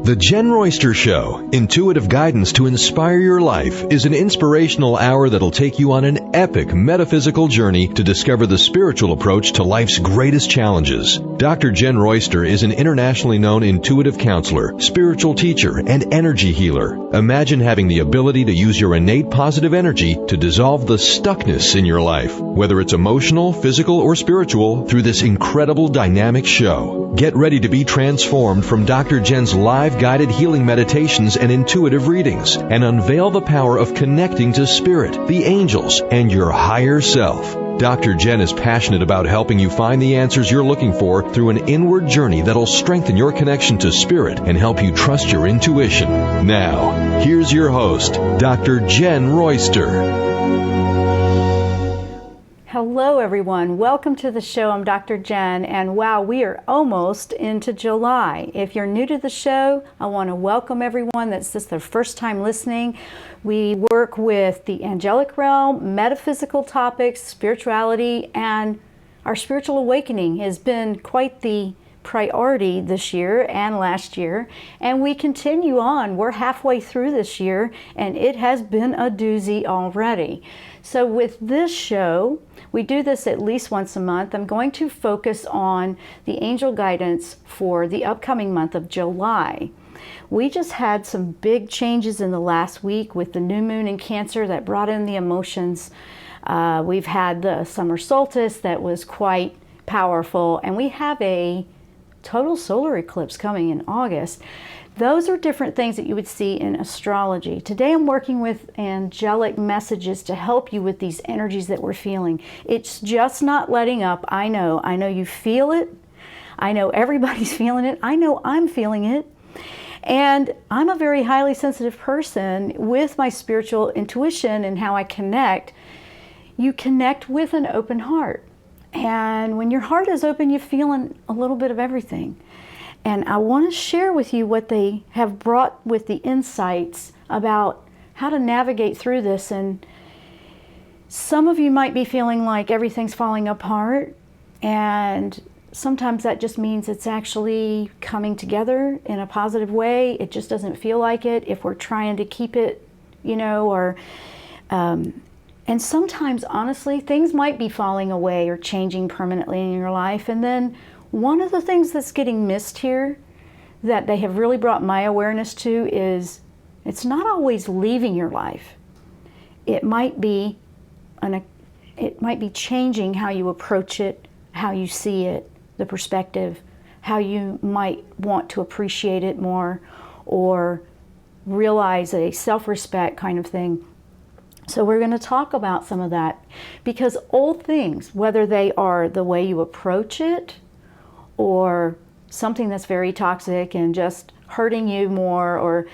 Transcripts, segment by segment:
The Jenn Royster Show, intuitive guidance to inspire your life, is an inspirational hour that'll take you on an epic metaphysical journey to discover the spiritual approach to life's greatest challenges. Dr. Jenn Royster is an internationally known intuitive counselor, spiritual teacher, and energy healer. Imagine having the ability to use your innate positive energy to dissolve the stuckness in your life, whether it's emotional, physical, or spiritual, through this incredible dynamic show. Get ready to be transformed from Dr. Jenn's live guided healing meditations and intuitive readings, and unveil the power of connecting to spirit, the angels, and your higher self. Dr. Jenn is passionate about helping you find the answers you're looking for through an inward journey that'll strengthen your connection to spirit and help you trust your intuition. Now, here's your host, Dr. Jenn Royster. Hello everyone, welcome to the show. I'm Dr. Jenn, and wow, we are almost into July. If you're new to the show, I want to welcome everyone that's just their first time listening. We work with the angelic realm, metaphysical topics, spirituality, and our spiritual awakening has been quite the priority this year and last year, and we continue on. We're halfway through this year, and it has been a doozy already. So with this show, we do this at least once a month. I'm going to focus on the angel guidance for the upcoming month of July. We just had some big changes in the last week with the new moon in Cancer that brought in the emotions. We've had the summer solstice that was quite powerful, and we have a total solar eclipse coming in August. Those are different things that you would see in astrology. Today I'm working with angelic messages to help you with these energies that we're feeling. It's just not letting up. I know you feel it. I know everybody's feeling it. I know I'm feeling it. And I'm a very highly sensitive person with my spiritual intuition and how I connect. You connect with an open heart. And when your heart is open, you're feeling a little bit of everything. And I want to share with you what they have brought with the insights about how to navigate through this. And some of you might be feeling like everything's falling apart, and sometimes that just means it's actually coming together in a positive way. It just doesn't feel like it if we're trying to keep it, and sometimes, honestly, things might be falling away or changing permanently in your life. And then one of the things that's getting missed here that they have really brought my awareness to is it's not always leaving your life. It might be changing how you approach it, how you see it, the perspective, how you might want to appreciate it more or realize a self-respect kind of thing. So we're going to talk about some of that, because old things, whether they are the way you approach it or something that's very toxic and just hurting you more or,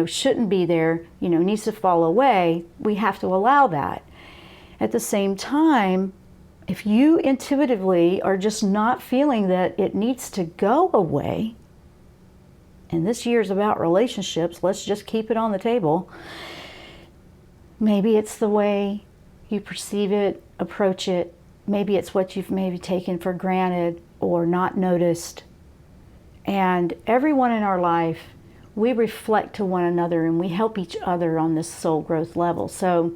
shouldn't be there, needs to fall away, we have to allow that. At the same time, if you intuitively are just not feeling that it needs to go away, and this year's about relationships, let's just keep it on the table. Maybe it's the way you perceive it, approach it. Maybe it's what you've maybe taken for granted or not noticed. And everyone in our life, we reflect to one another and we help each other on this soul growth level. So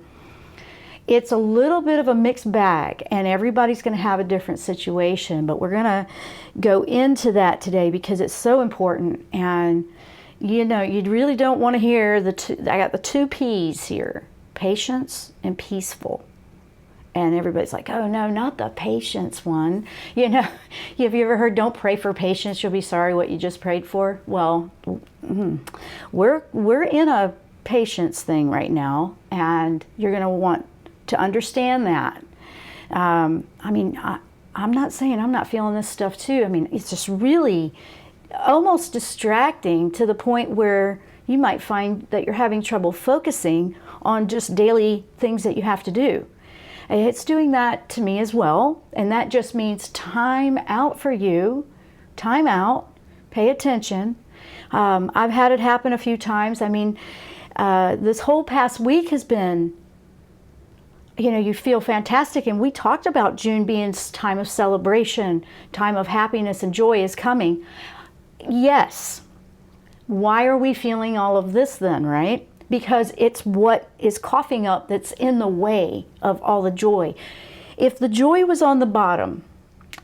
it's a little bit of a mixed bag, and everybody's going to have a different situation, but we're going to go into that today because it's so important. And you really don't want to hear I got the two P's here. Patience and peaceful. And everybody's like, oh no, not the patience one. Have you ever heard, don't pray for patience, you'll be sorry what you just prayed for? Well, we're in a patience thing right now, and you're going to want to understand that. I'm not saying I'm not feeling this stuff too. It's just really almost distracting to the point where you might find that you're having trouble focusing on just daily things that you have to do. It's doing that to me as well, and that just means time out for you. Time out, pay attention. I've had it happen a few times. This whole past week has been, you feel fantastic, and we talked about June being time of celebration, time of happiness and joy is coming. Yes, Why are we feeling all of this then, right? Because it's what is coughing up that's in the way of all the joy. If the joy was on the bottom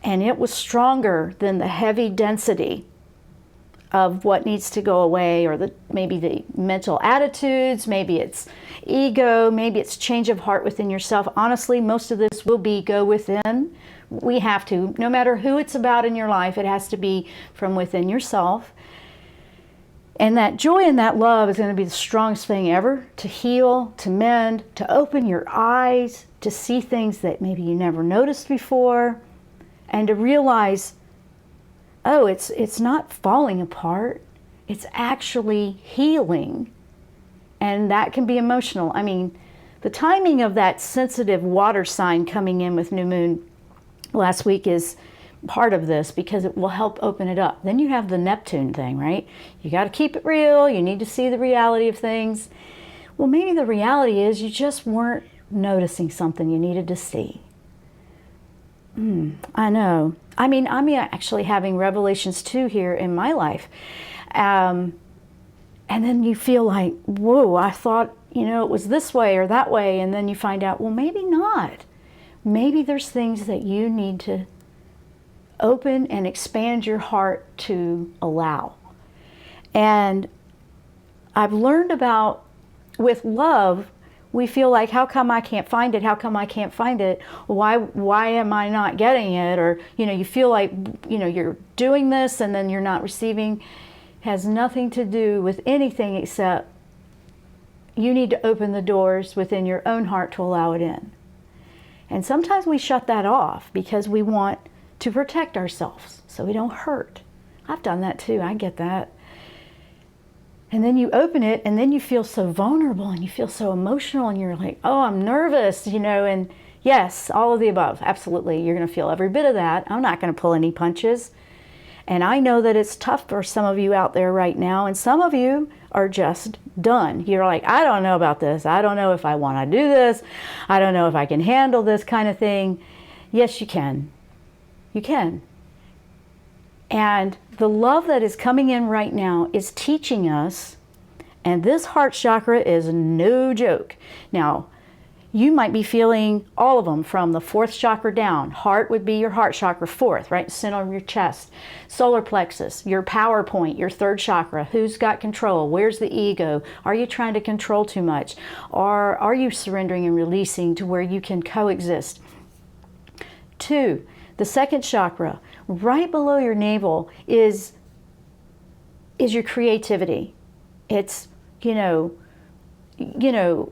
and it was stronger than the heavy density of what needs to go away, or maybe the mental attitudes, maybe it's ego, maybe it's change of heart within yourself. Honestly, most of this will be go within. We have to, no matter who it's about in your life, it has to be from within yourself. And that joy and that love is going to be the strongest thing ever to heal, to mend, to open your eyes, to see things that maybe you never noticed before, and to realize, oh, it's not falling apart. It's actually healing. And that can be emotional. I mean, the timing of that sensitive water sign coming in with new moon last week is part of this, because it will help open it up. Then you have the Neptune thing, right? You got to keep it real. You need to see the reality of things. Well, maybe the reality is you just weren't noticing something you needed to see. I know. I mean, I'm actually having revelations too here in my life. And then you feel like, whoa, I thought, it was this way or that way. And then you find out, well, maybe not. Maybe there's things that you need to open and expand your heart to allow. And I've learned about, with love, we feel like, how come I can't find it? How come I can't find it? Why am I not getting it? Or, you feel like, you're doing this and then you're not receiving. It has nothing to do with anything except you need to open the doors within your own heart to allow it in. And sometimes we shut that off because we want to protect ourselves so we don't hurt. I've done that too, I get that. And then you open it and then you feel so vulnerable and you feel so emotional and you're like, oh, I'm nervous, and yes, all of the above, absolutely. You're gonna feel every bit of that. I'm not gonna pull any punches. And I know that it's tough for some of you out there right now, and some of you are just done. You're like, I don't know about this. I don't know if I wanna do this. I don't know if I can handle this kind of thing. Yes, you can. You can. And the love that is coming in right now is teaching us, and this heart chakra is no joke. Now, you might be feeling all of them from the fourth chakra down. Heart would be your heart chakra, fourth, right? Center of your chest. Solar plexus, your power point, your third chakra. Who's got control? Where's the ego? Are you trying to control too much? Or are you surrendering and releasing to where you can coexist? 2, the second chakra, right below your navel, is your creativity. It's,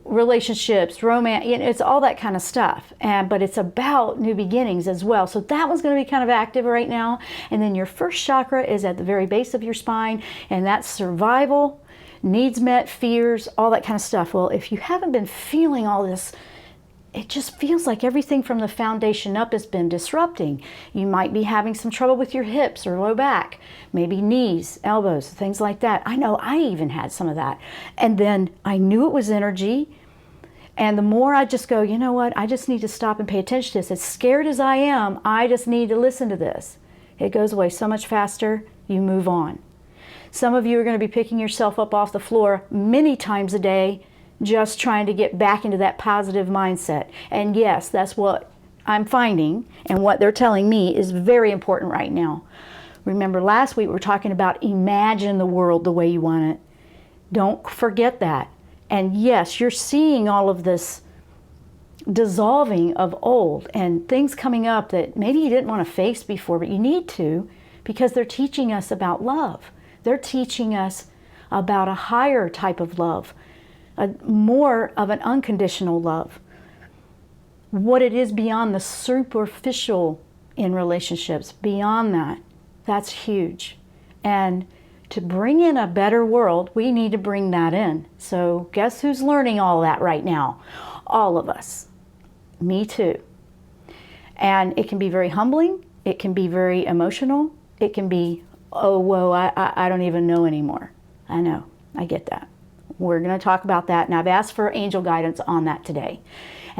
relationships, romance, it's all that kind of stuff. But it's about new beginnings as well. So that one's going to be kind of active right now. And then your first chakra is at the very base of your spine, and that's survival, needs met, fears, all that kind of stuff. Well, if you haven't been feeling all this, it just feels like everything from the foundation up has been disrupting. You might be having some trouble with your hips or low back, maybe knees, elbows, things like that. I know I even had some of that. And then I knew it was energy. And the more I just go, you know what, I just need to stop and pay attention to this. As scared as I am, I just need to listen to this. It goes away so much faster, you move on. Some of you are going to be picking yourself up off the floor many times a day, just trying to get back into that positive mindset. And yes, that's what I'm finding, and what they're telling me is very important right now. Remember last week we were talking about imagine the world the way you want it. Don't forget that. And yes, you're seeing all of this dissolving of old and things coming up that maybe you didn't want to face before, but you need to, because they're teaching us about love. They're teaching us about a higher type of love, more of an unconditional love. What it is beyond the superficial in relationships, beyond that, that's huge. And to bring in a better world, we need to bring that in. So guess who's learning all that right now? All of us. Me too. And it can be very humbling. It can be very emotional. It can be, oh, whoa, I don't even know anymore. I know, I get that. We're going to talk about that, and I've asked for angel guidance on that today.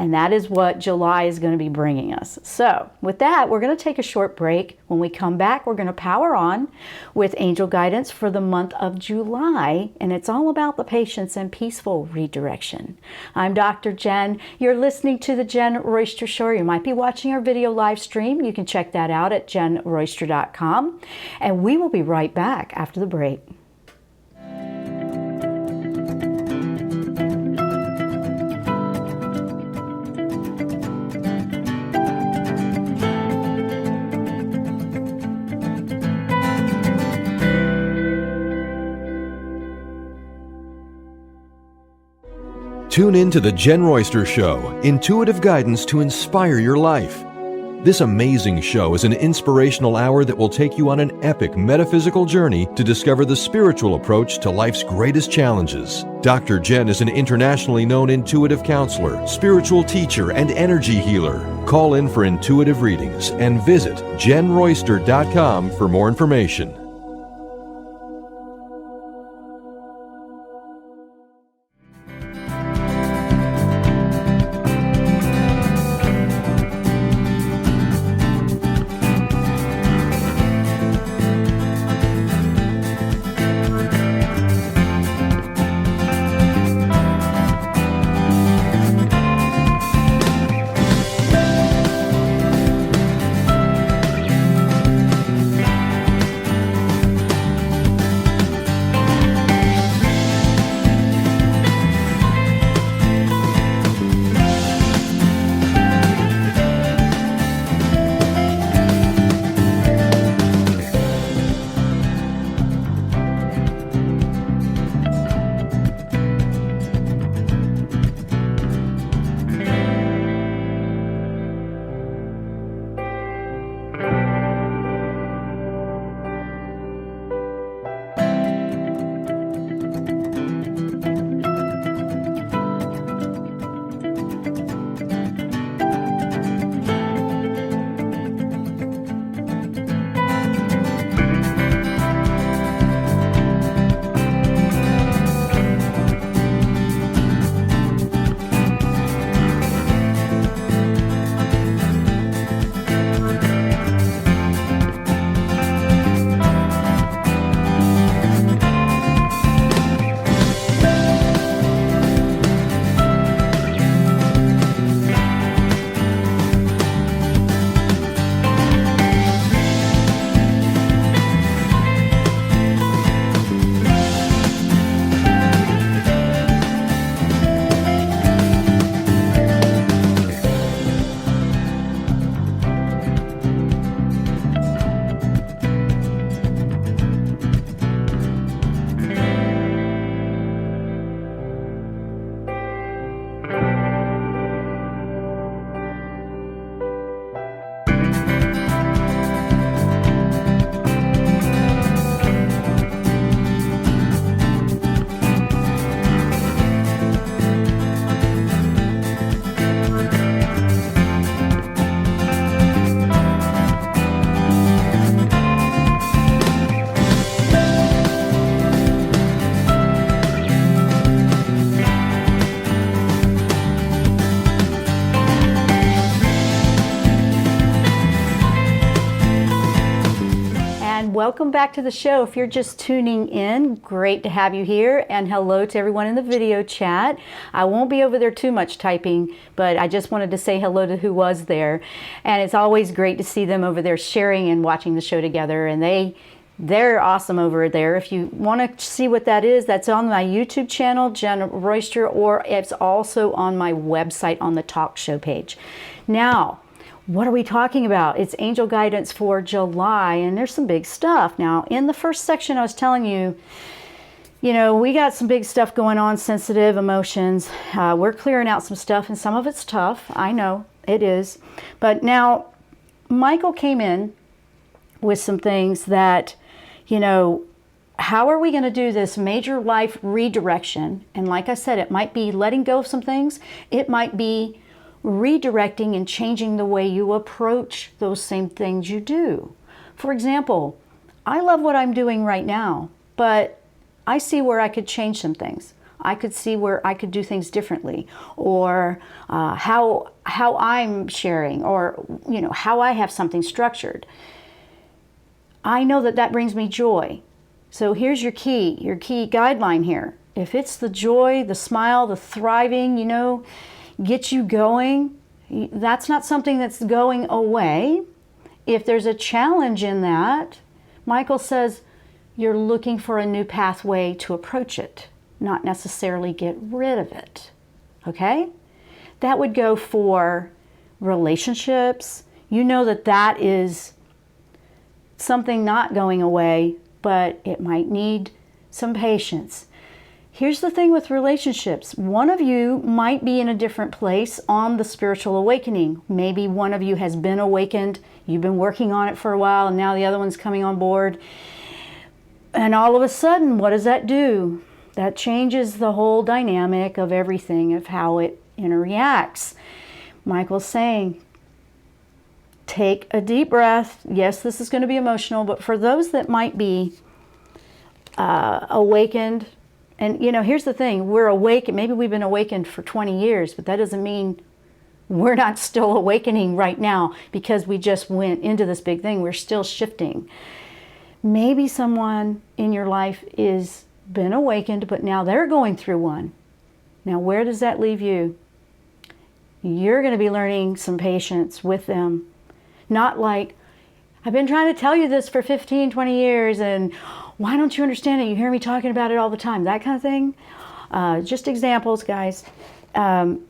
And that is what July is going to be bringing us. So with that, we're going to take a short break. When we come back, we're going to power on with angel guidance for the month of July. And it's all about the patience and peaceful redirection. I'm Dr. Jenn. You're listening to the Jenn Royster Show. You might be watching our video live stream. You can check that out at jennroyster.com. And we will be right back after the break. Tune in to the Jenn Royster Show, intuitive guidance to inspire your life. This amazing show is an inspirational hour that will take you on an epic metaphysical journey to discover the spiritual approach to life's greatest challenges. Dr. Jenn is an internationally known intuitive counselor, spiritual teacher, and energy healer. Call in for intuitive readings and visit jennroyster.com for more information. Welcome back to the show. If you're just tuning in, great to have you here, and hello to everyone in the video chat. I won't be over there too much typing, but I just wanted to say hello to who was there, and it's always great to see them over there sharing and watching the show together, and they're awesome over there. If you want to see what that is, that's on my YouTube channel, Jenn Royster, or it's also on my website on the talk show page. Now, what are we talking about? It's angel guidance for July, and there's some big stuff. Now, in the first section, I was telling you, we got some big stuff going on, sensitive emotions. We're clearing out some stuff, and some of it's tough. I know it is. But now, Michael came in with some things that, how are we going to do this major life redirection? And like I said, it might be letting go of some things. It might be redirecting and changing the way you approach those same things you do. For example, I love what I'm doing right now, but I see where I could change some things. I could see where I could do things differently, or how I'm sharing, or how I have something structured. I know that brings me joy. So here's your key guideline here. If it's the joy, the smile, the thriving, get you going, that's not something that's going away. If there's a challenge in that, Michael says you're looking for a new pathway to approach it, not necessarily get rid of it. Okay? That would go for relationships. You know that is something not going away, but it might need some patience. Here's the thing with relationships. One of you might be in a different place on the spiritual awakening. Maybe one of you has been awakened. You've been working on it for a while, and now the other one's coming on board. And all of a sudden, what does that do? That changes the whole dynamic of everything, of how it interacts. Michael's saying, take a deep breath. Yes, this is going to be emotional, but for those that might be awakened, and here's the thing, we're awake, maybe we've been awakened for 20 years, but that doesn't mean we're not still awakening right now because we just went into this big thing. We're still shifting. Maybe someone in your life is been awakened, but now they're going through one. Now, where does that leave you? You're going to be learning some patience with them. Not like, I've been trying to tell you this for 15, 20 years, and why don't you understand it? You hear me talking about it all the time. That kind of thing. Just examples, guys.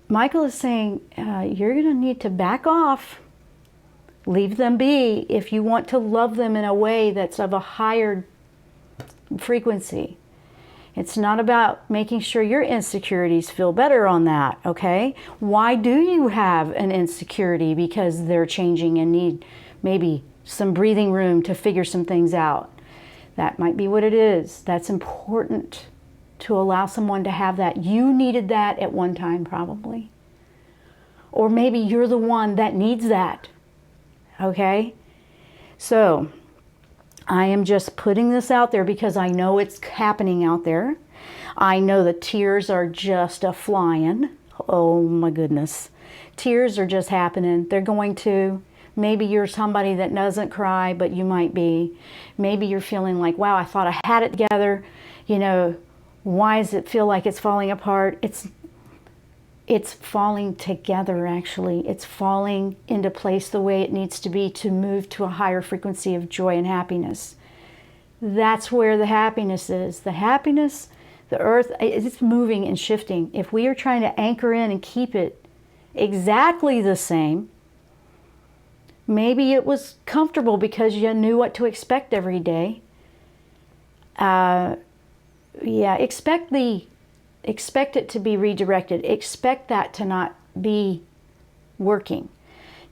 Michael is saying, you're going to need to back off. Leave them be if you want to love them in a way that's of a higher frequency. It's not about making sure your insecurities feel better on that, okay? Why do you have an insecurity? Because they're changing and need maybe some breathing room to figure some things out. That might be what it is. That's important to allow someone to have that. You needed that at one time, probably. Or maybe you're the one that needs that, okay? So I am just putting this out there because I know it's happening out there. I know the tears are just a-flying. Oh my goodness. Tears are just happening. They're going to. Maybe you're somebody that doesn't cry, but you might be. Maybe you're feeling like, wow, I thought I had it together. Why does it feel like it's falling apart? It's falling together, actually. It's falling into place the way it needs to be to move to a higher frequency of joy and happiness. That's where the happiness is. The happiness, the earth, it's moving and shifting. If we are trying to anchor in and keep it exactly the same, maybe it was comfortable because you knew what to expect every day. Expect it to be redirected. Expect that to not be working.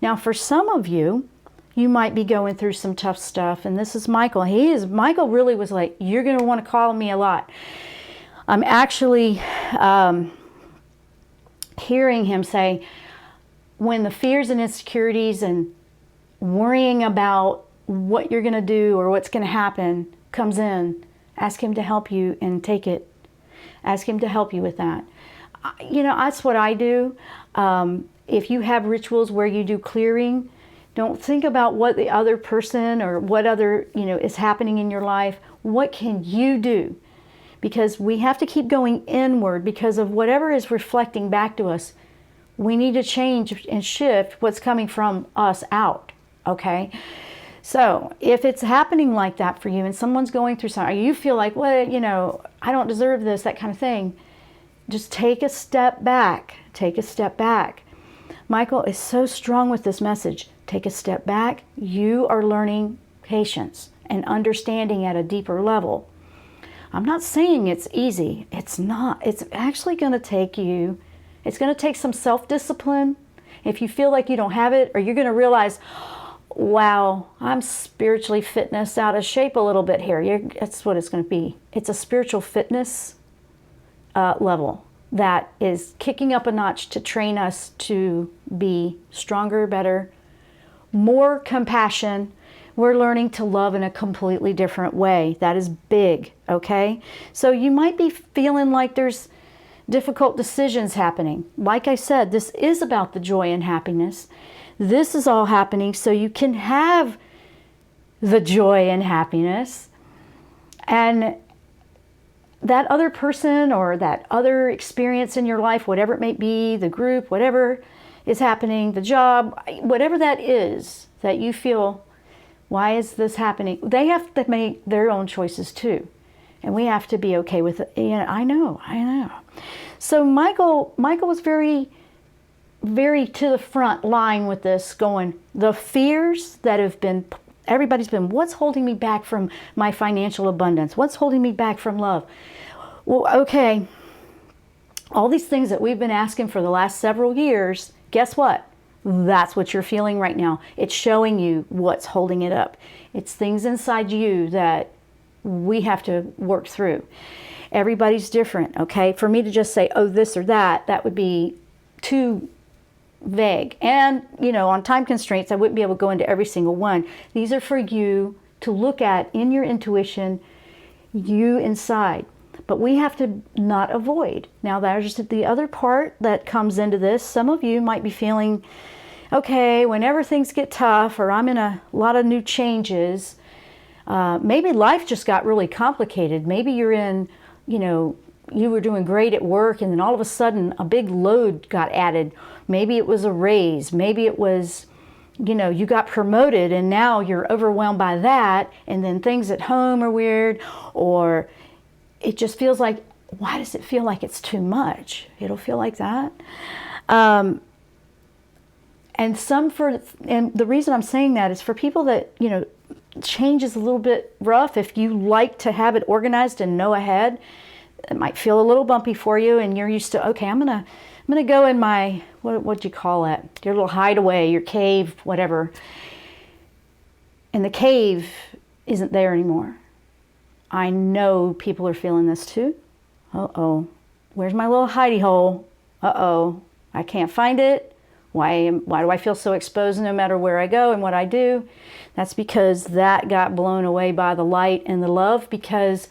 Now, for some of you, you might be going through some tough stuff, and this is Michael. Michael really was like, you're going to want to call me a lot. I'm actually hearing him say, when the fears and insecurities and worrying about what you're going to do or what's going to happen comes in, ask him to help you and take it. Ask him to help you with that. That's what I do. If you have rituals where you do clearing, don't think about what the other person or what other, is happening in your life. What can you do? Because we have to keep going inward because of whatever is reflecting back to us. We need to change and shift what's coming from us out. Okay? So if it's happening like that for you and someone's going through something, or you feel like, well, I don't deserve this, that kind of thing, just take a step back. Take a step back. Michael is so strong with this message. Take a step back. You are learning patience and understanding at a deeper level. I'm not saying it's easy. It's not. It's actually going to take you, it's going to take some self-discipline. If you feel like you don't have it, or you're going to realize, wow, I'm spiritually fitness out of shape a little bit here. That's what it's going to be. It's a spiritual fitness level that is kicking up a notch to train us to be stronger, better, more compassion. We're learning to love in a completely different way. That is big, okay? So you might be feeling like there's difficult decisions happening. Like I said, this is about the joy and happiness. This is all happening so you can have the joy and happiness. And that other person or that other experience in your life, whatever it may be, the group, whatever is happening, the job, whatever that is that you feel, why is this happening? They have to make their own choices too. And we have to be okay with it. Yeah, I know. So Michael was very, very to the front line with this, going, the fears that have been, everybody's been, what's holding me back from my financial abundance? What's holding me back from love? Well, okay, all these things that we've been asking for the last several years, guess what? That's what you're feeling right now. It's showing you what's holding it up. It's things inside you that we have to work through. Everybody's different, okay? For me to just say, oh, this or that would be too vague. And, on time constraints, I wouldn't be able to go into every single one. These are for you to look at in your intuition, you inside. But we have to not avoid. Now, there's the other part that comes into this. Some of you might be feeling, okay, whenever things get tough or I'm in a lot of new changes, maybe life just got really complicated. Maybe you're in, you were doing great at work and then all of a sudden a big load got added. Maybe it was a raise. Maybe it was, you got promoted and now you're overwhelmed by that. And then things at home are weird, or it just feels like, why does it feel like it's too much? It'll feel like that. And the reason I'm saying that is for people that, change is a little bit rough. If you like to have it organized and know ahead, it might feel a little bumpy for you, and you're used to, okay, I'm gonna go in my, what'd you call it? Your little hideaway, your cave, whatever. And the cave isn't there anymore. I know people are feeling this too. Uh-oh, where's my little hidey hole? Uh-oh, I can't find it. Why do I feel so exposed no matter where I go and what I do? That's because that got blown away by the light and the love, because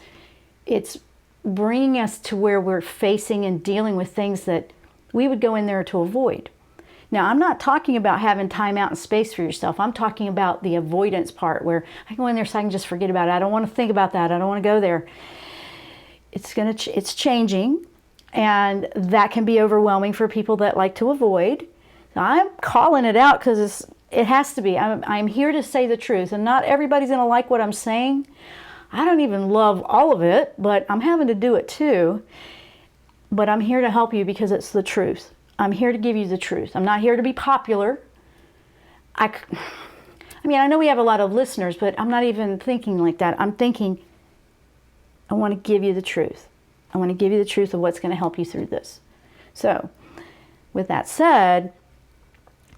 it's bringing us to where we're facing and dealing with things that we would go in there to avoid. Now, I'm not talking about having time out and space for yourself. I'm talking about the avoidance part, where I go in there so I can just forget about it. I don't want to think about that. I don't want to go there. It's changing, and that can be overwhelming for people that like to avoid. So I'm calling it out because it has to be. I'm here to say the truth, and not everybody's going to like what I'm saying. I don't even love all of it, but I'm having to do it too. But I'm here to help you because it's the truth. I'm here to give you the truth. I'm not here to be popular. I know we have a lot of listeners, but I'm not even thinking like that. I'm thinking, I want to give you the truth. I want to give you the truth of what's going to help you through this. So, with that said,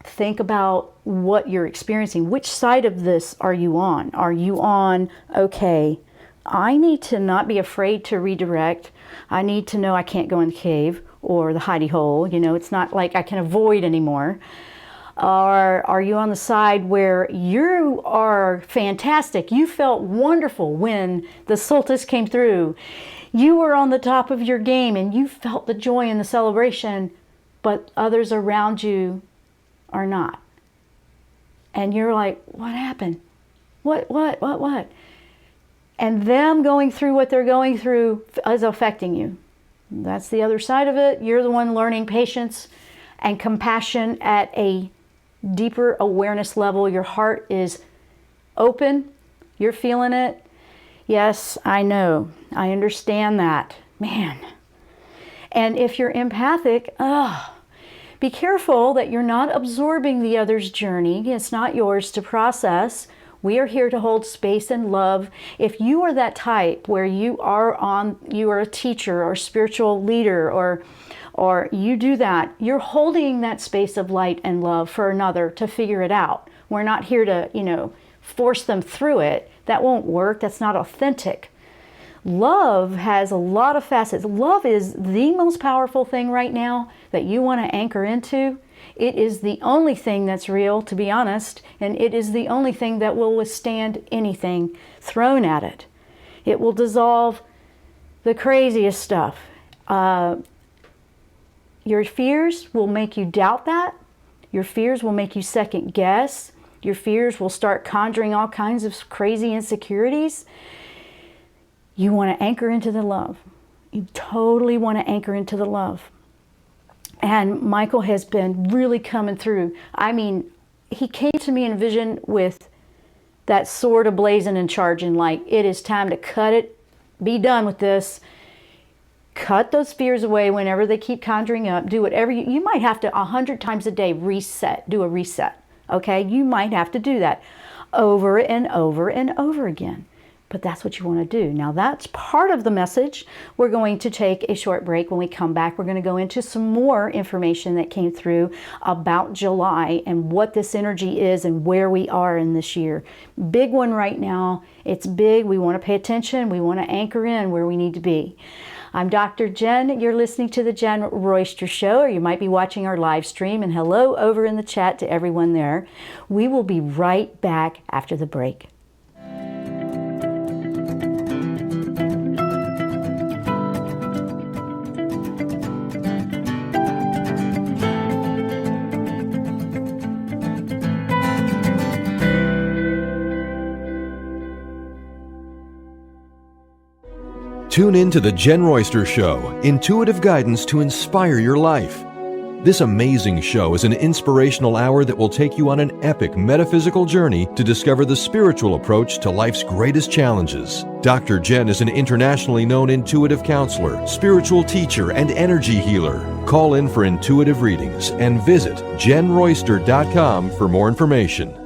think about what you're experiencing. Which side of this are you on? Are you on, okay, I need to not be afraid to redirect. I need to know I can't go in the cave or the hidey hole. It's not like I can avoid anymore. Or are you on the side where you are fantastic? You felt wonderful when the solstice came through. You were on the top of your game and you felt the joy and the celebration, but others around you are not. And you're like, what happened? What? And them going through what they're going through is affecting you. That's the other side of it. You're the one learning patience and compassion at a deeper awareness level. Your heart is open. You're feeling it. Yes, I know. I understand that. Man. And if you're empathic, be careful that you're not absorbing the other's journey. It's not yours to process. We are here to hold space and love. If you are that type where you are a teacher or spiritual leader, or you do that, you're holding that space of light and love for another to figure it out. We're not here to, force them through it. That won't work. That's not authentic. Love has a lot of facets. Love is the most powerful thing right now that you want to anchor into. It is the only thing that's real, to be honest, and it is the only thing that will withstand anything thrown at it. It will dissolve the craziest stuff. Your fears will make you doubt that. Your fears will make you second guess. Your fears will start conjuring all kinds of crazy insecurities. You want to anchor into the love. You totally want to anchor into the love. And Michael has been really coming through. I mean, he came to me in vision with that sword ablazing and charging, like, it is time to cut it, be done with this. Cut those fears away whenever they keep conjuring up. Do whatever you might have to 100 times a day reset, do a reset. Okay, you might have to do that over and over and over again. But that's what you want to do. Now that's part of the message. We're going to take a short break. When we come back, we're going to go into some more information that came through about July and what this energy is and where we are in this year. Big one right now. It's big. We want to pay attention. We want to anchor in where we need to be. I'm Dr. Jenn. You're listening to the Jenn Royster Show, or you might be watching our live stream. And hello over in the chat to everyone there. We will be right back after the break. Tune in to the Jenn Royster Show, intuitive guidance to inspire your life. This amazing show is an inspirational hour that will take you on an epic metaphysical journey to discover the spiritual approach to life's greatest challenges. Dr. Jenn is an internationally known intuitive counselor, spiritual teacher, and energy healer. Call in for intuitive readings and visit JennRoyster.com for more information.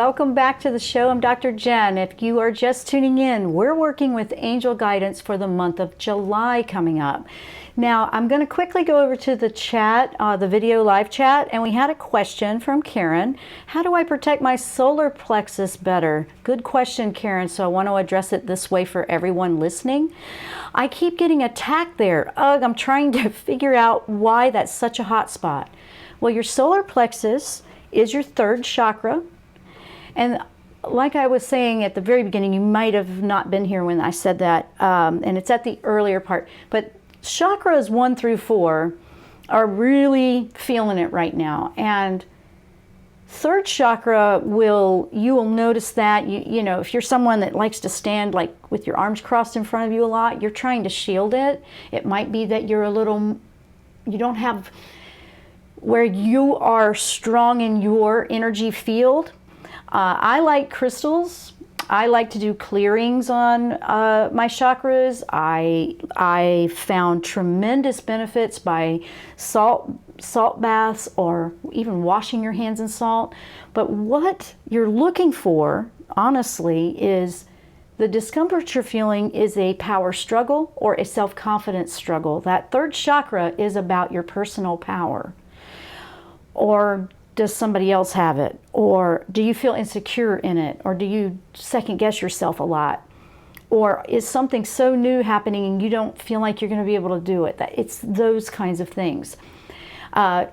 welcome back to the show. I'm Dr. Jenn. If you are just tuning in, we're working with angel guidance for the month of July coming up. Now, I'm going to quickly go over to the chat, the video live chat, and we had a question from Karen. How do I protect my solar plexus better? Good question, Karen, so I want to address it this way for everyone listening. I keep getting attacked there. Ugh, I'm trying to figure out why that's such a hot spot. Well, your solar plexus is your third chakra. And like I was saying at the very beginning, you might have not been here when I said that, and it's at the earlier part, but chakras 1 through 4 are really feeling it right now. And third chakra you will notice that, you know, if you're someone that likes to stand like with your arms crossed in front of you a lot, you're trying to shield it. It might be that you don't have where you are strong in your energy field. I like crystals. I like to do clearings on my chakras. I found tremendous benefits by salt baths or even washing your hands in salt. But what you're looking for, honestly, is the discomfort you're feeling is a power struggle or a self-confidence struggle. That third chakra is about your personal power. Or does somebody else have it? Or do you feel insecure in it? Or do you second guess yourself a lot? Or is something so new happening and you don't feel like you're going to be able to do it? It's those kinds of things.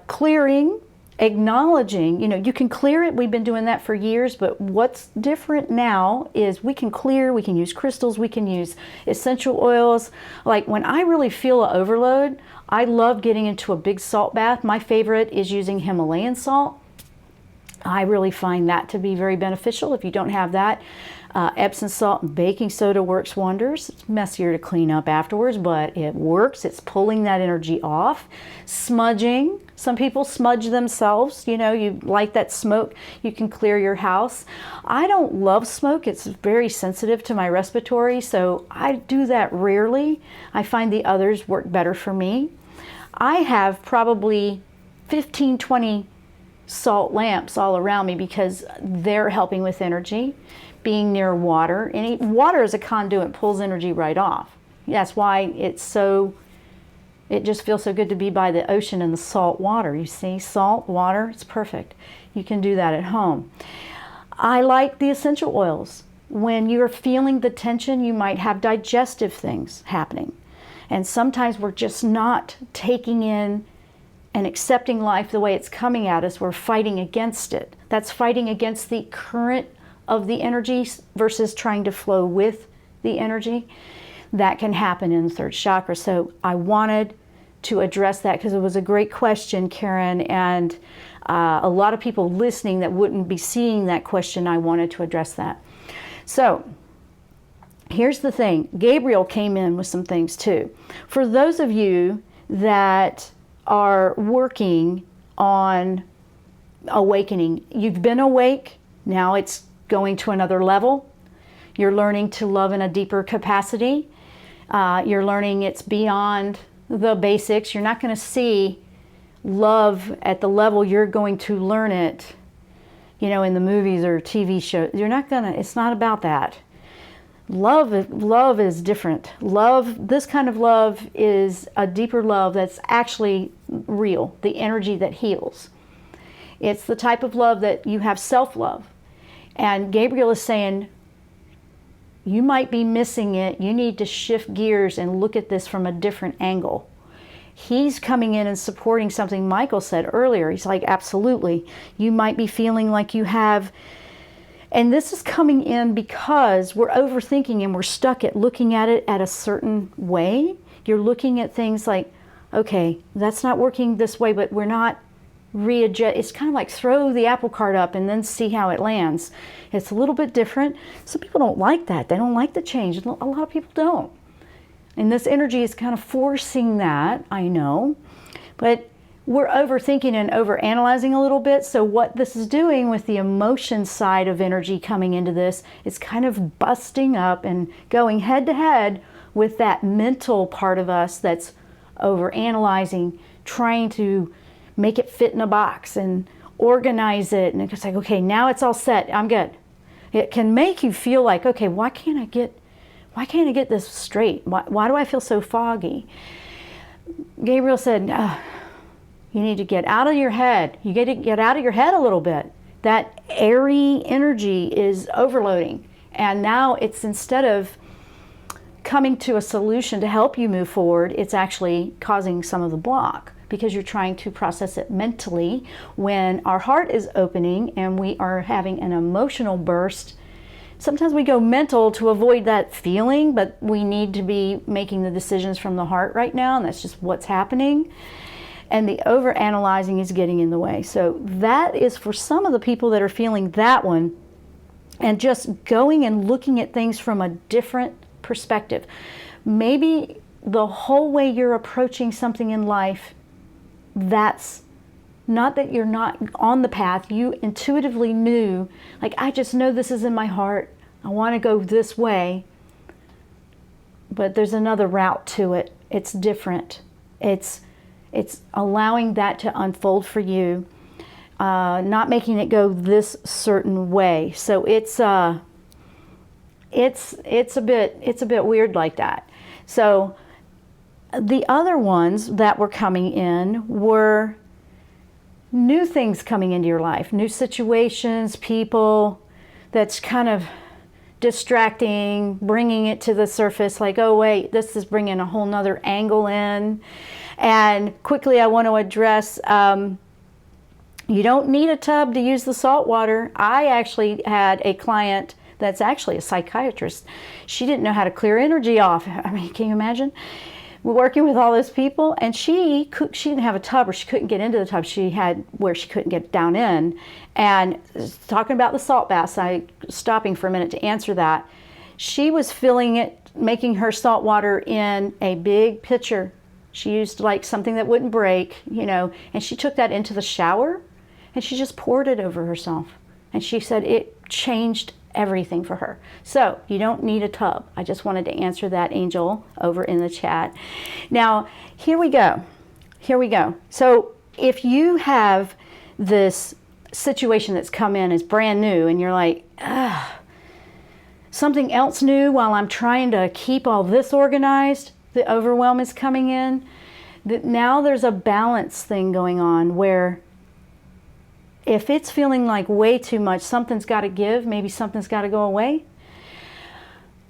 Clearing, acknowledging, you know, you can clear it. We've been doing that for years, but what's different now is we can clear, we can use crystals, we can use essential oils. Like when I really feel an overload, I love getting into a big salt bath. My favorite is using Himalayan salt. I really find that to be very beneficial. If you don't have that, Epsom salt and baking soda works wonders. It's messier to clean up afterwards, but it works. It's pulling that energy off. Smudging. Some people smudge themselves. You know, you light that smoke, you can clear your house. I don't love smoke. It's very sensitive to my respiratory, so I do that rarely. I find the others work better for me. I have probably 15, 20 salt lamps all around me because they're helping with energy. Being near water, water is a conduit, pulls energy right off. That's why it just feels so good to be by the ocean and the salt water. You see, salt water, it's perfect. You can do that at home. I like the essential oils. When you're feeling the tension, you might have digestive things happening. And sometimes we're just not taking in and accepting life the way it's coming at us. We're fighting against it. That's fighting against the current of the energy versus trying to flow with the energy. That can happen in the third chakra. So I wanted to address that because it was a great question, Karen, and a lot of people listening that wouldn't be seeing that question, I wanted to address that. So here's the thing. Gabriel came in with some things too. For those of you that are working on awakening, you've been awake, now it's going to another level. You're learning to love in a deeper capacity. You're learning it's beyond the basics. You're not going to see love at the level you're going to learn it, you know, in the movies or TV shows. You're not going to, it's not about that. Love is different. Love, this kind of love is a deeper love that's actually real, the energy that heals. It's the type of love that you have self-love. And Gabriel is saying, you might be missing it. You need to shift gears and look at this from a different angle. He's coming in and supporting something Michael said earlier. He's like, absolutely. You might be feeling like you have, and this is coming in because we're overthinking and we're stuck at looking at it at a certain way. You're looking at things like, okay, that's not working this way, but we're not readjust. It's kind of like throw the apple cart up and then see how it lands. It's a little bit different. Some people don't like that. They don't like the change. A lot of people don't. And this energy is kind of forcing that, I know. But we're overthinking and overanalyzing a little bit. So what this is doing with the emotion side of energy coming into this is kind of busting up and going head to head with that mental part of us that's overanalyzing, trying to make it fit in a box, and organize it, and it's like, okay, now it's all set, I'm good. It can make you feel like, okay, why can't I get this straight? Why do I feel so foggy? Gabriel said, you need to get out of your head. You get to get out of your head a little bit. That airy energy is overloading. And now it's, instead of coming to a solution to help you move forward, it's actually causing some of the block, because you're trying to process it mentally. When our heart is opening and we are having an emotional burst, sometimes we go mental to avoid that feeling, but we need to be making the decisions from the heart right now, and that's just what's happening. And the over-analyzing is getting in the way. So that is for some of the people that are feeling that one, and just going and looking at things from a different perspective. Maybe the whole way you're approaching something in life, that's not that you're not on the path. You intuitively knew, like, I just know this is in my heart. I want to go this way. But there's another route to it. It's different. It's allowing that to unfold for you, not making it go this certain way. So it's a bit weird like that. So the other ones that were coming in were new things coming into your life, new situations, people that's kind of distracting, bringing it to the surface, like, oh wait, this is bringing a whole nother angle in. And quickly I want to address, you don't need a tub to use the salt water. I actually had a client that's actually a psychiatrist. She didn't know how to clear energy off. I mean, can you imagine? We're working with all those people, and she didn't have a tub, or she couldn't get into the tub. She had where she couldn't get down in. And talking about the salt baths, stopping for a minute to answer that. She was filling it, making her salt water in a big pitcher. She used like something that wouldn't break, and she took that into the shower, and she just poured it over herself. And she said it changed everything for her. So you don't need a tub. I just wanted to answer that, Angel, over in the chat. Now, here we go. So if you have this situation that's come in as brand new, and you're like, something else new while I'm trying to keep all this organized, the overwhelm is coming in. Now there's a balance thing going on, where if it's feeling like way too much, something's got to give, maybe something's got to go away,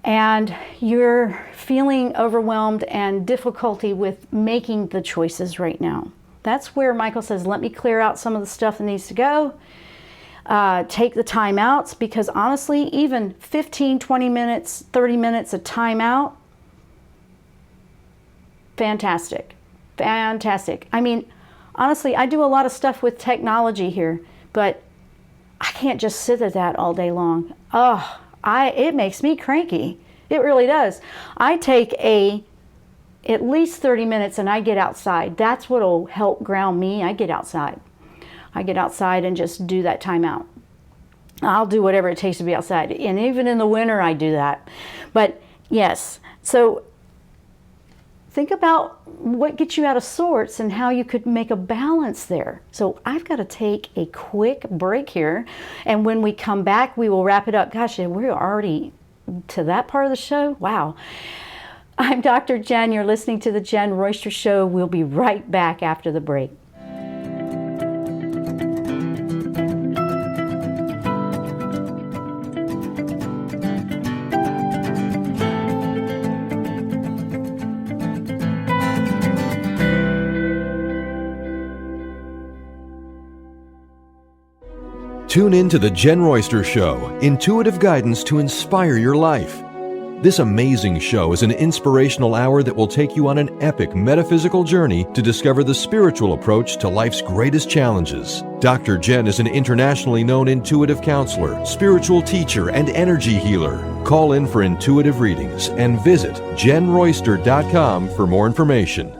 and you're feeling overwhelmed and difficulty with making the choices right now. That's where Michael says, let me clear out some of the stuff that needs to go. Take the time outs, because honestly, even 15, 20 minutes, 30 minutes of time out, fantastic. I mean, honestly, I do a lot of stuff with technology here, but I can't just sit at that all day long. It makes me cranky. It really does. I take at least 30 minutes and I get outside. That's what'll help ground me. I get outside and just do that time out. I'll do whatever it takes to be outside. And even in the winter, I do that. But yes, so think about what gets you out of sorts and how you could make a balance there. So I've got to take a quick break here. And when we come back, we will wrap it up. Gosh, we're already to that part of the show. Wow. I'm Dr. Jenn. You're listening to the Jenn Royster Show. We'll be right back after the break. Tune in to the Jenn Royster Show, intuitive guidance to inspire your life. This amazing show is an inspirational hour that will take you on an epic metaphysical journey to discover the spiritual approach to life's greatest challenges. Dr. Jenn is an internationally known intuitive counselor, spiritual teacher, and energy healer. Call in for intuitive readings and visit JennRoyster.com for more information.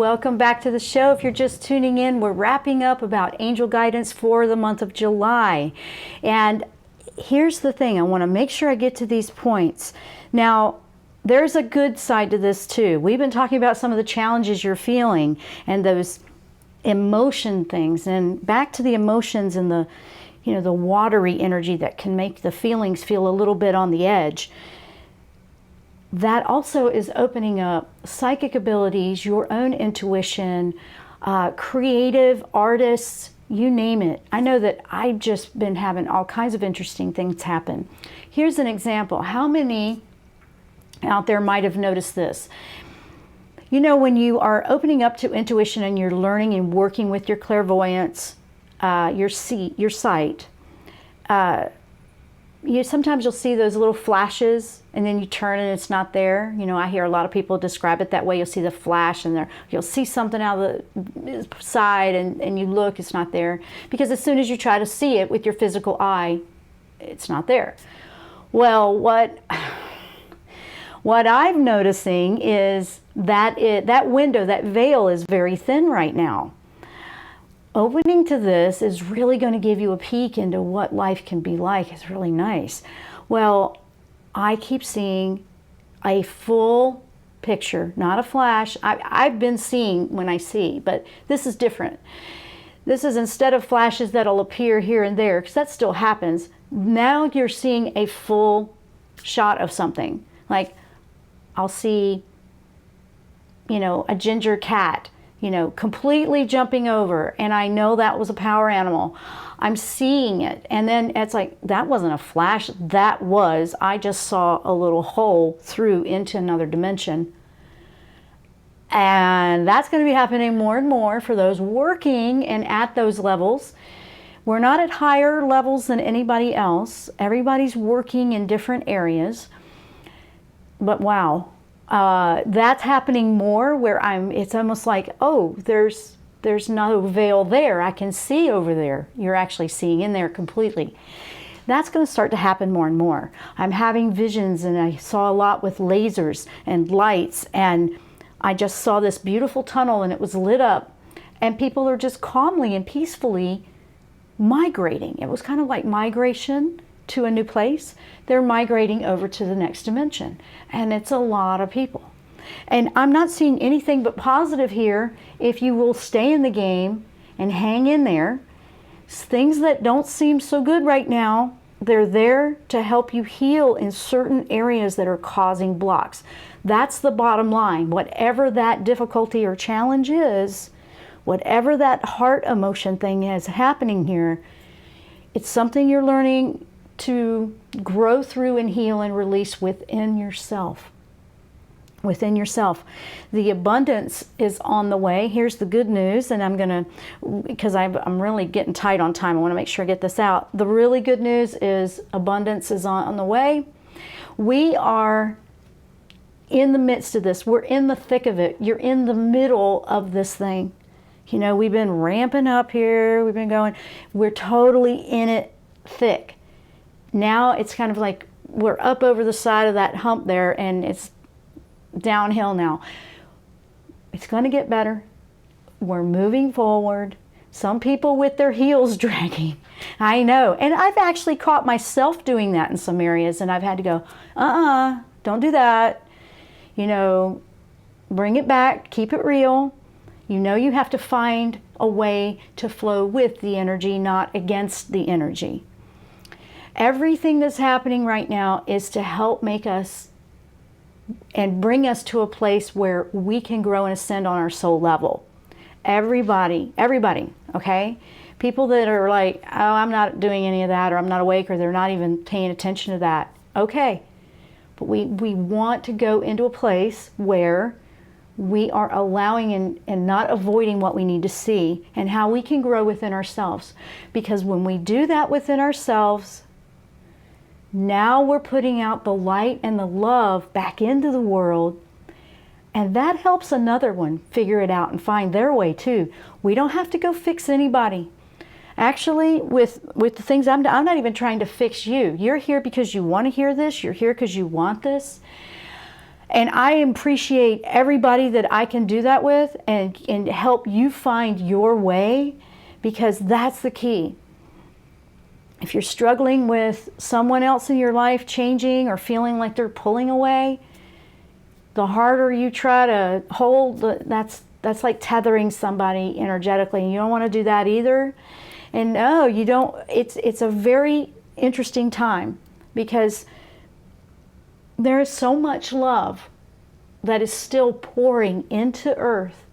welcome back to the show. If you're just tuning in, we're wrapping up about angel guidance for the month of July. And here's the thing, I want to make sure I get to these points. Now, there's a good side to this too. We've been talking about some of the challenges you're feeling and those emotion things, and back to the emotions and the, you know, the watery energy that can make the feelings feel a little bit on the edge. That also is opening up psychic abilities, your own intuition, creative artists, you name it. I know that I've just been having all kinds of interesting things happen. Here's an example. How many out there might have noticed this? You know, when you are opening up to intuition and you're learning and working with your clairvoyance, your sight, sometimes you'll see those little flashes, and then you turn and it's not there. You know, I hear a lot of people describe it that way. You'll see the flash and you'll see something out of the side, and you look, it's not there. Because as soon as you try to see it with your physical eye, it's not there. Well, what I'm noticing is that window, that veil is very thin right now. Opening to this is really going to give you a peek into what life can be like. It's really nice. Well, I keep seeing a full picture, not a flash. I've been seeing when I see, but this is different. This is instead of flashes that'll appear here and there, because that still happens. Now you're seeing a full shot of something. Like I'll see, you know, a ginger cat, you know, completely jumping over, and I know that was a power animal. I'm seeing it, and then it's like, that wasn't a flash, I just saw a little hole through into another dimension. And that's going to be happening more and more for those working and at those levels. We're not at higher levels than anybody else. Everybody's working in different areas. But wow. That's happening more where it's almost like, oh, there's no veil there. I can see over there. You're actually seeing in there completely. That's going to start to happen more and more. I'm having visions, and I saw a lot with lasers and lights, and I just saw this beautiful tunnel, and it was lit up, and people are just calmly and peacefully migrating. It was kind of like migration to a new place. They're migrating over to the next dimension, and it's a lot of people. And I'm not seeing anything but positive here if you will stay in the game and hang in there. Things that don't seem so good right now, they're there to help you heal in certain areas that are causing blocks. That's the bottom line. Whatever that difficulty or challenge is, whatever that heart emotion thing is happening here, it's something you're learning to grow through and heal and release within yourself. Within yourself. The abundance is on the way. Here's the good news, and I'm going to, because I'm really getting tight on time, I want to make sure I get this out. The really good news is abundance is on the way. We are in the midst of this. We're in the thick of it. You're in the middle of this thing. You know, we've been ramping up here. We've been going. We're totally in it thick. Now it's kind of like we're up over the side of that hump there, and it's downhill now. It's going to get better. We're moving forward. Some people with their heels dragging. I know. And I've actually caught myself doing that in some areas, and I've had to go, don't do that. You know, bring it back, keep it real. You know, you have to find a way to flow with the energy, not against the energy. Everything that's happening right now is to help make us and bring us to a place where we can grow and ascend on our soul level. Everybody, okay? People that are like, oh, I'm not doing any of that, or I'm not awake, or they're not even paying attention to that. Okay, but we want to go into a place where we are allowing and not avoiding what we need to see, and how we can grow within ourselves. Because when we do that within ourselves, now we're putting out the light and the love back into the world, and that helps another one figure it out and find their way too. We don't have to go fix anybody. Actually, with the things, I'm not even trying to fix you. You're here because you want to hear this. You're here because you want this. And I appreciate everybody that I can do that with and help you find your way, because that's the key. If you're struggling with someone else in your life changing or feeling like they're pulling away, the harder you try to hold, that's like tethering somebody energetically. And you don't want to do that either. And no, you don't. It's a very interesting time, because there is so much love that is still pouring into earth,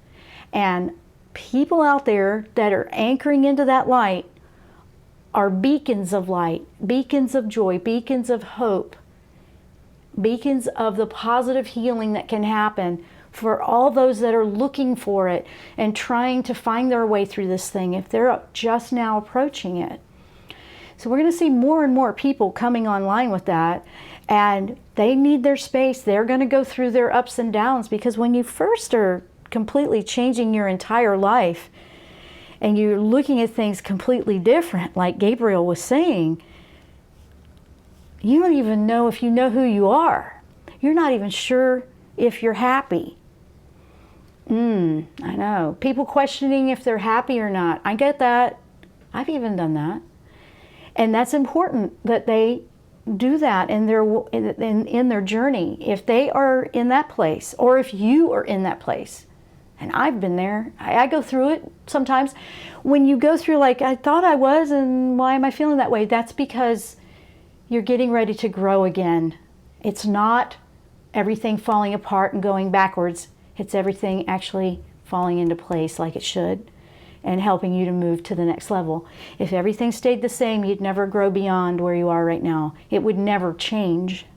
and people out there that are anchoring into that light are beacons of light, beacons of joy, beacons of hope, beacons of the positive healing that can happen for all those that are looking for it and trying to find their way through this thing if they're just now approaching it. So we're going to see more and more people coming online with that, and they need their space. They're going to go through their ups and downs, because when you first are completely changing your entire life and you're looking at things completely different, like Gabriel was saying, you don't even know if you know who you are. You're not even sure if you're happy. I know. People questioning if they're happy or not. I get that. I've even done that. And that's important that they do that in their journey. If they are in that place, or if you are in that place, and I've been there, I go through it sometimes. When you go through, like, I thought I was, and why am I feeling that way? That's because you're getting ready to grow again. It's not everything falling apart and going backwards. It's everything actually falling into place like it should, and helping you to move to the next level. If everything stayed the same, you'd never grow beyond where you are right now. It would never change,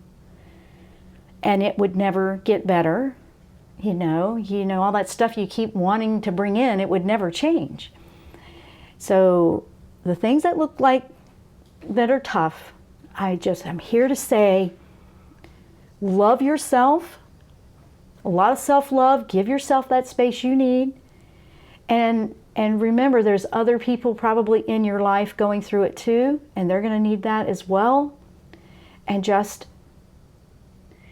and it would never get better. You know, all that stuff you keep wanting to bring in, it would never change. So the things that look like that are tough, I'm here to say, love yourself, a lot of self-love, give yourself that space you need, and remember, there's other people probably in your life going through it too, and they're going to need that as well. And just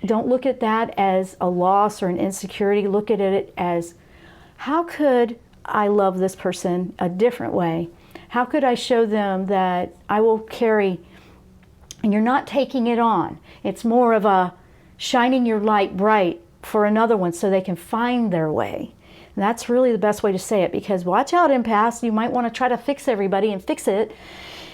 don't look at that as a loss or an insecurity. Look at it as, how could I love this person a different way? How could I show them that I will carry? And you're not taking it on. It's more of a shining your light bright for another one so they can find their way. And that's really the best way to say it, because watch out, empaths. You might want to try to fix everybody and fix it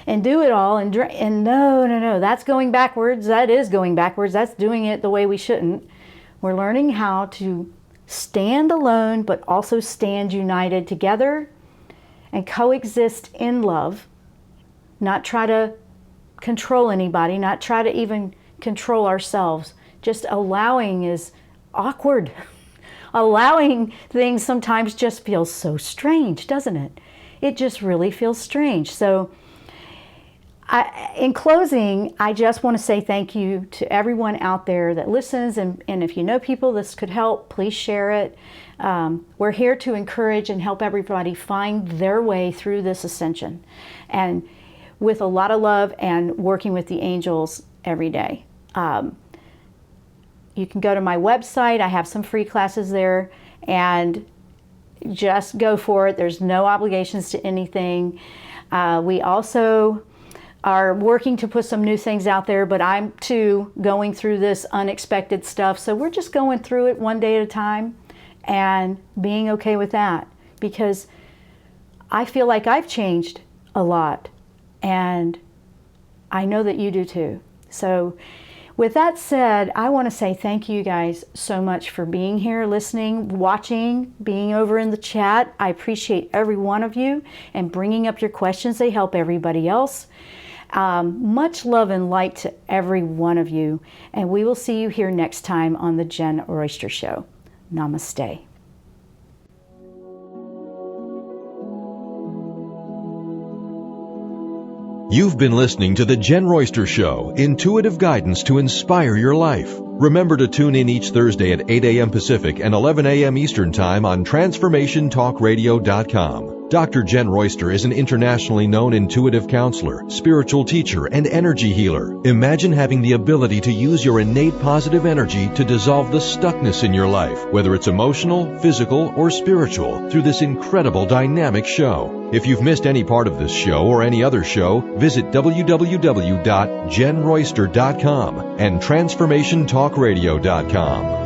and do it all. And no, that's going backwards. That is going backwards. That's doing it the way we shouldn't. We're learning how to stand alone, but also stand united together and coexist in love. Not try to control anybody, not try to even control ourselves. Just allowing is awkward. Allowing things sometimes just feels so strange, doesn't it? It just really feels strange. So in closing, I just want to say thank you to everyone out there that listens. And if you know people this could help, please share it. We're here to encourage and help everybody find their way through this ascension. And with a lot of love and working with the angels every day. You can go to my website. I have some free classes there, and just go for it. There's no obligations to anything. We also are working to put some new things out there, but I'm too going through this unexpected stuff. So we're just going through it one day at a time and being okay with that, because I feel like I've changed a lot, and I know that you do too. So with that said, I want to say thank you guys so much for being here, listening, watching, being over in the chat. I appreciate every one of you and bringing up your questions. They help everybody else. Much love and light to every one of you. And we will see you here next time on the Jenn Royster Show. Namaste. You've been listening to the Jenn Royster Show, intuitive guidance to inspire your life. Remember to tune in each Thursday at 8 a.m. Pacific and 11 a.m. Eastern Time on TransformationTalkRadio.com. Dr. Jenn Royster is an internationally known intuitive counselor, spiritual teacher, and energy healer. Imagine having the ability to use your innate positive energy to dissolve the stuckness in your life, whether it's emotional, physical, or spiritual, through this incredible dynamic show. If you've missed any part of this show or any other show, visit www.jennroyster.com and transformationtalkradio.com.